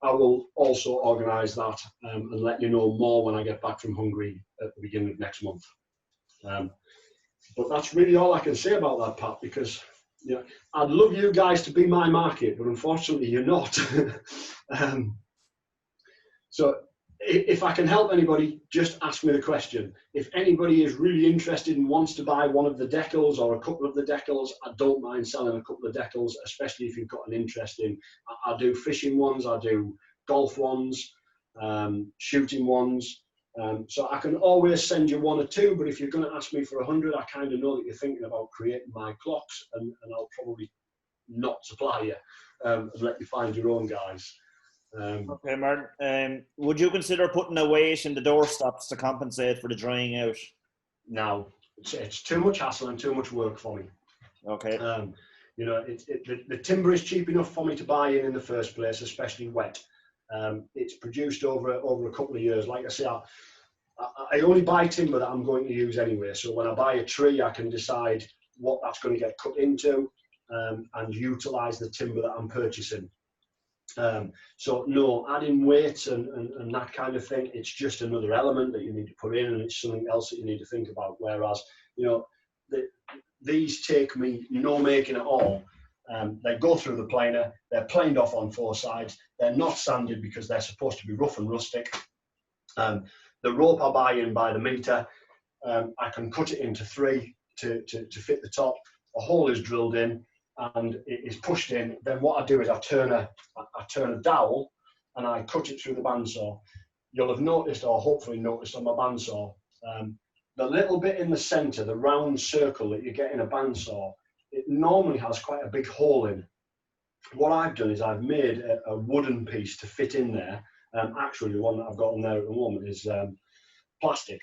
I will also organise that and let you know more when I get back from Hungary at the beginning of next month. But that's really all I can say about that, Pat, because I'd love you guys to be my market, but unfortunately you're not. So if I can help anybody, just ask me the question. If anybody is really interested and wants to buy one of the decals or a couple of the decals, I don't mind selling a couple of decals, especially if you've got an interest in. I do fishing ones, I do golf ones, shooting ones. So I can always send you 1 or 2, but if you're going to ask me for 100, I kind of know that you're thinking about creating my clocks, and I'll probably not supply you and let you find your own guys. Okay, Martin. Would you consider putting a weight in the door stops to compensate for the drying out? No, it's too much hassle and too much work for me. Okay. The timber is cheap enough for me to buy in the first place, especially wet. It's produced over a couple of years. Like I say, I only buy timber that I'm going to use anyway. So when I buy a tree, I can decide what that's going to get cut into and utilise the timber that I'm purchasing. So no, adding weights and that kind of thing, it's just another element that you need to put in, and it's something else that you need to think about. Whereas, these take me no making at all. They go through the planer, they're planed off on 4 sides, they're not sanded because they're supposed to be rough and rustic. The rope I buy in by the meter, I can cut it into 3 to fit the top. A hole is drilled in and it is pushed in. Then what I do is I turn a dowel and I cut it through the bandsaw. You'll have noticed, or hopefully noticed on my bandsaw, the little bit in the centre, the round circle that you get in a bandsaw, it normally has quite a big hole in. What I've done is I've made a wooden piece to fit in there. Actually, the one that I've got on there at the moment is plastic,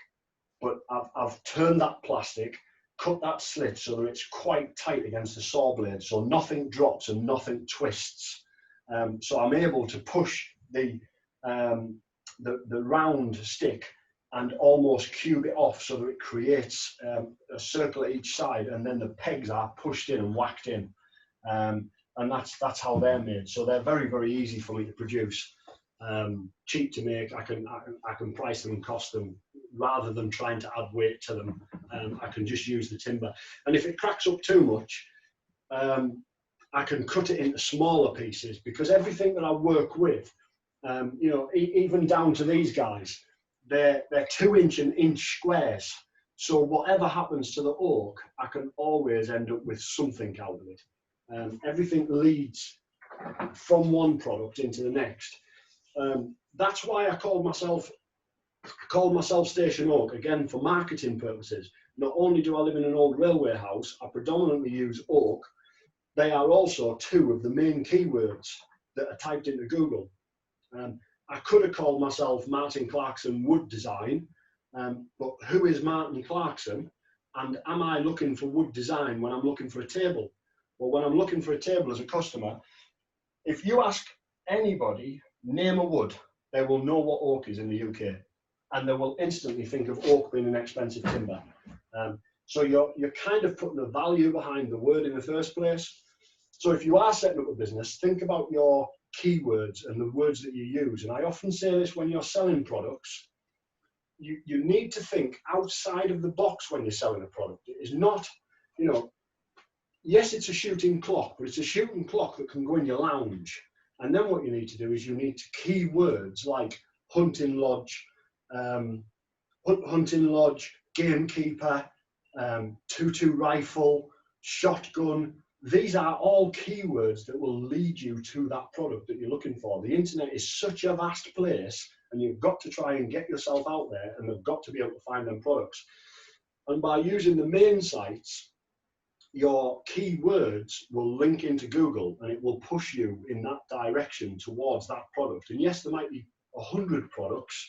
but I've turned that plastic, cut that slit so that it's quite tight against the saw blade, so nothing drops and nothing twists. So I'm able to push the round stick and almost cube it off so that it creates a circle at each side, and then the pegs are pushed in and whacked in. And that's how they're made. So they're very, very easy for me to produce, cheap to make. I can price them and cost them rather than trying to add weight to them. I can just use the timber. And if it cracks up too much, I can cut it into smaller pieces, because everything that I work with, you know, even down to these guys, they're 2-inch and inch squares. So whatever happens to the oak, I can always end up with something out of it. Everything leads from one product into the next. That's why I called myself Station Oak, again, for marketing purposes. Not only do I live in an old railway house, I predominantly use oak. They are also 2 of the main keywords that are typed into Google. I could have called myself Martin Clarkson Wood Design, but who is Martin Clarkson? And am I looking for wood design when I'm looking for a table? Well, when I'm looking for a table as a customer, if you ask anybody, name a wood, they will know what oak is in the UK, and they will instantly think of oak being an expensive timber. So you're kind of putting a value behind the word in the first place. So if you are setting up a business, think about your keywords and the words that you use. And I often say this when you're selling products, you need to think outside of the box when you're selling a product. It is not, you know, yes, it's a shooting clock, but it's a shooting clock that can go in your lounge. And then what you need to do is you need to keywords like hunting lodge, gamekeeper, 22 rifle, shotgun. These are all keywords that will lead you to that product that you're looking for. The internet is such a vast place, and you've got to try and get yourself out there, and they've got to be able to find them products. And by using the main sites, your keywords will link into Google, and it will push you in that direction towards that product. And yes, there might be 100 products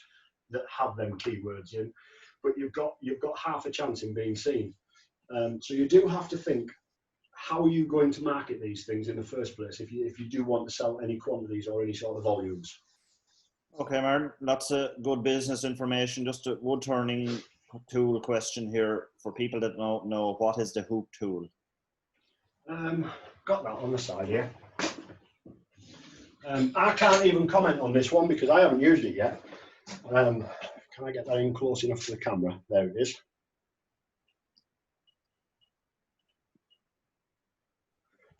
that have them keywords in, but you've got half a chance in being seen. So you do have to think, how are you going to market these things in the first place if you do want to sell any quantities or any sort of volumes? Okay, Martin, lots of good business information. Just a wood turning tool question here for people that don't know, what is the hoop tool? Got that on the side here. I can't even comment on this one because I haven't used it yet. Can I get that in close enough to the camera? There it is.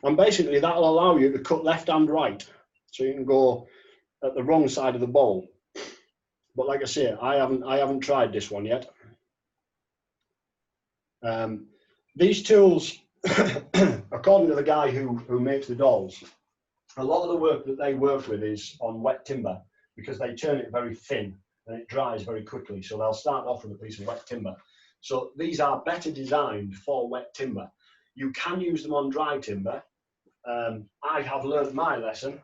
And basically that'll allow you to cut left and right. So you can go at the wrong side of the bowl. But like I say, I haven't tried this one yet. These tools, according to the guy who makes the dolls, a lot of the work that they work with is on wet timber, because they turn it very thin and it dries very quickly. So they'll start off with a piece of wet timber. So these are better designed for wet timber. You can use them on dry timber. I have learned my lesson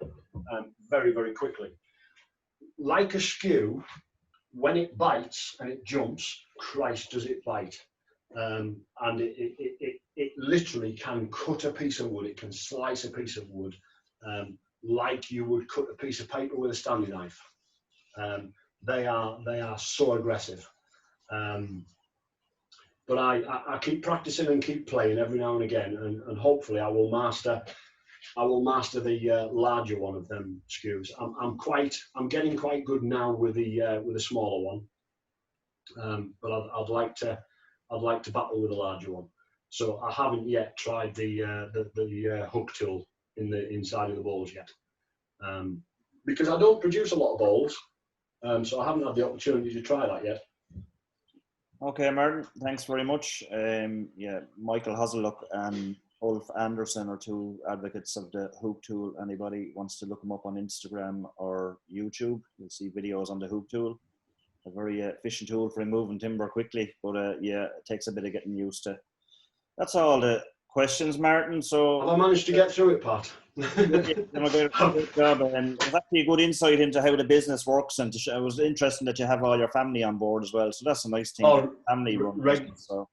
very, very quickly. Like a skew, when it bites and it jumps, Christ does it bite. And it literally can cut a piece of wood, it can slice a piece of wood like you would cut a piece of paper with a Stanley knife. They are so aggressive. But I keep practicing and keep playing every now and again, and hopefully I will master the larger one of them skews. I'm getting quite good now with the smaller one, but I'd like to battle with a larger one. So I haven't yet tried the hook tool in the inside of the bowls yet, because I don't produce a lot of bowls, so I haven't had the opportunity to try that yet. Okay, Martin, thanks very much. Yeah, Michael Hazellock and Ulf Anderson are 2 advocates of the hoop tool. Anybody wants to look them up on Instagram or YouTube, you'll see videos on the hoop tool. a very efficient tool for removing timber quickly. But yeah, it takes a bit of getting used to. That's all the questions, Martin. So have I managed to get through it, Pat? you've done a great job, and it was actually a good insight into how the business works. And it was interesting that you have all your family on board as well. So that's a nice thing. Oh, family run business, so.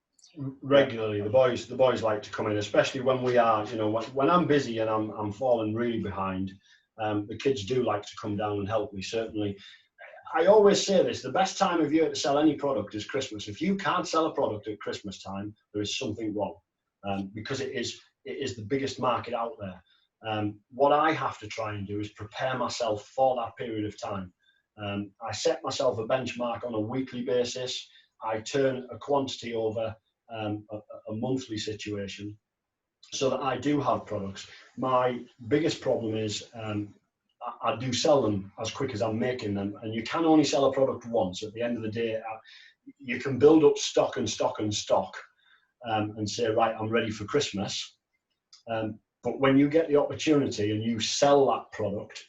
Regularly, the boys like to come in, especially when we are, when I'm busy and I'm falling really behind. The kids do like to come down and help me. Certainly, I always say this: the best time of year to sell any product is Christmas. If you can't sell a product at Christmas time, there is something wrong, because it is the biggest market out there. What I have to try and do is prepare myself for that period of time. I set myself a benchmark on a weekly basis. I turn a quantity over a monthly situation, so that I do have products. My biggest problem is I do sell them as quick as I'm making them, and you can only sell a product once. At the end of the day, you can build up stock and stock and stock, and say, right, I'm ready for Christmas. But when you get the opportunity and you sell that product,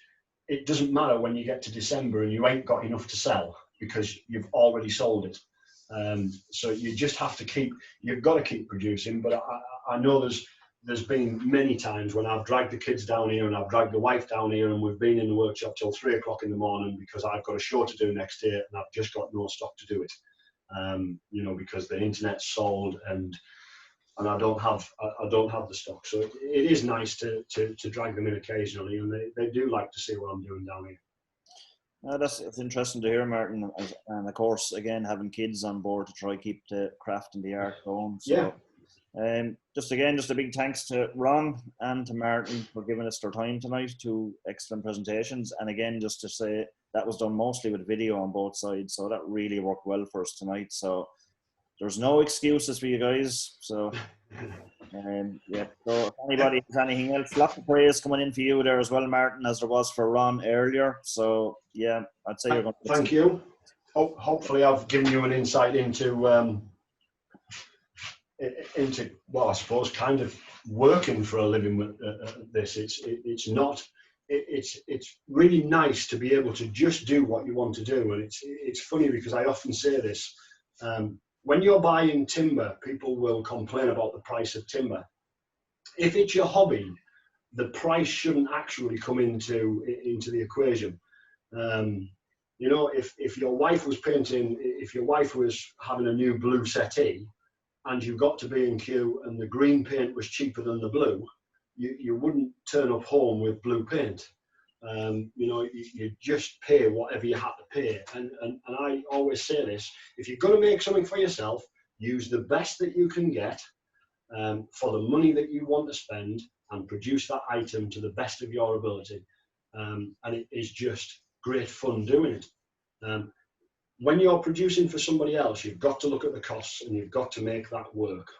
it doesn't matter when you get to December and you ain't got enough to sell, because you've already sold it. So you just have to you've got to keep producing. But I know there's been many times when I've dragged the kids down here and I've dragged the wife down here, and we've been in the workshop till 3 o'clock in the morning because I've got a show to do next day and I've just got no stock to do it. Because the internet's sold and I don't have the stock. So it is nice to drag them in occasionally, and they do like to see what I'm doing down here. It's interesting to hear, Martin, and of course, again, having kids on board to try keep the craft and the art going. So, yeah. Just a big thanks to Ron and to Martin for giving us their time tonight. 2 excellent presentations, and again, just to say that was done mostly with video on both sides, so that really worked well for us tonight. So there's no excuses for you guys. So. Yeah. So if anybody has anything else, lots of praise coming in for you there as well, Martin, as there was for Ron earlier. So yeah, I'd say you're going to. Thank you. Hopefully, I've given you an insight into well, I suppose, kind of working for a living with this. It's really nice to be able to just do what you want to do, and it's funny because I often say this. When you're buying timber, people will complain about the price of timber. If it's your hobby, the price shouldn't actually come into the equation. If your wife was painting, if your wife was having a new blue settee, and you got to B&Q and the green paint was cheaper than the blue, you wouldn't turn up home with blue paint. You just pay whatever you have to pay. And I always say this: if you're going to make something for yourself, use the best that you can get for the money that you want to spend, and produce that item to the best of your ability. And it is just great fun doing it. When you're producing for somebody else, you've got to look at the costs and you've got to make that work.